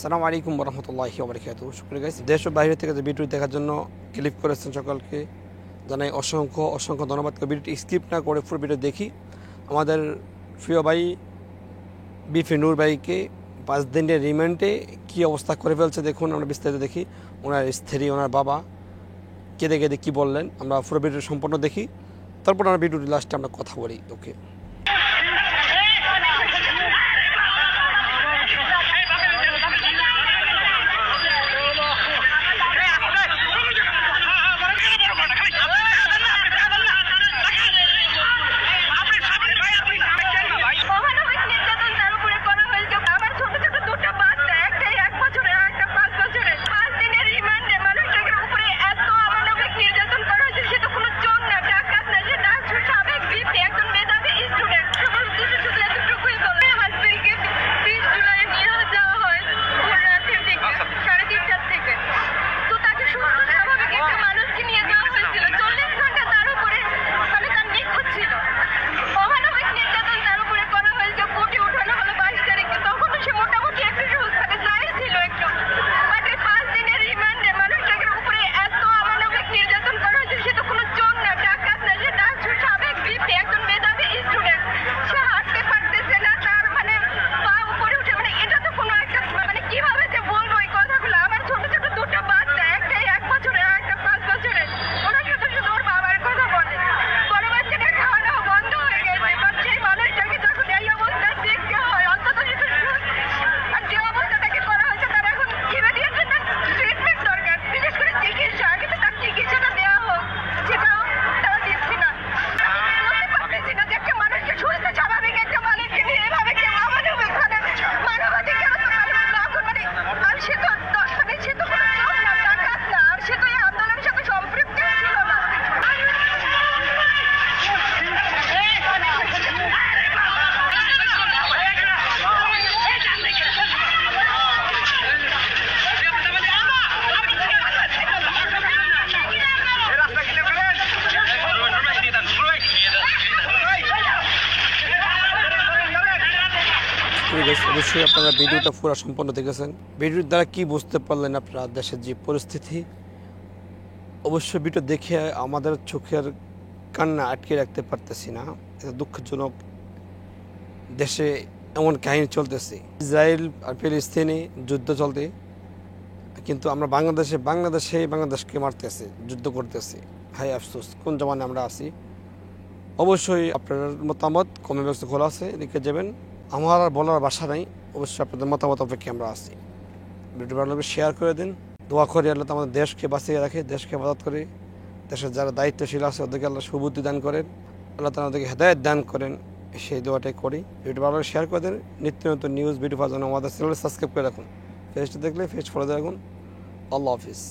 আসসালামু আলাইকুম রহমতুল্লাহি ওবরাকাতুহু। শুক্রিয়া গাইস, দেশ ও বাইরে থেকে যে ভিডিও দেখার জন্য ক্লিক করেছেন সকলকে জানাই অসংখ্য ধন্যবাদ। ভিডিওটি স্কিপ না করে পুরো ভিডিও দেখি। আমাদের প্রিয় ভাই বিপি নূর ভাইকে 5 দিনের রিমান্ডে কী অবস্থা করে ফেলছে দেখুন। আমরা বিস্তারিত দেখি। ওনার স্ত্রী, ওনার বাবা কেঁদে কেঁদে কী বললেন, আমরা পুরো ভিডিও সম্পূর্ণ দেখি, তারপর আমরা ভিডিওটি লাস্টে আমরা কথা বলি। ওকে, অবশ্যই আপনারা ভিডিওটা পুরো সম্পূর্ণ দেখেছেন। ভিডিওর দ্বারা কি বুঝতে পারলেন আপনারা দেশের যে পরিস্থিতি? অবশ্যই ভিডিও দেখে আমাদের চোখের কান্না আটকে রাখতে পারতেছি না। এটা দুঃখজনক, দেশে এমন কাহিনী চলতেছে, ইসরায়েল আর ফিলিস্তিনে যুদ্ধ চলতে, কিন্তু আমরা বাংলাদেশকে মারতেছে, যুদ্ধ করতেছে। হাই আফসোস, কোন জমানে আমরা আছি। অবশ্যই আপনার মতামত কমেন্ট বক্সে খোলা আছে, লিখে যাবেন। আমার আর বলার ভাষা নাই। অবশ্যই আপনাদের মতামত অপেক্ষা আমরা আছি। ভিডিওটি ভালো লাগলে শেয়ার করে দিন। দোয়া করি আল্লাহ আমাদের দেশকে বাঁচিয়ে রাখে, দেশকে হেফাজত করে। দেশের যারা দায়িত্বশীল আছে ওদেরকে আল্লাহ সুবুদ্ধি দান করেন, আল্লাহ তাআলা ওদেরকে হেদায়েত দান করেন, সেই দোয়াটাই করি। ভিডিওটি ভালো লাগলে শেয়ার করে দেন। নিত্য নতুন নিউজ ভিডিও পাওয়ার জন্য আমাদের চ্যানেল সাবস্ক্রাইব করে রাখুন। ফেসটা দেখলে ফেস ফলো রাখুন। আল্লাহ হাফিজ।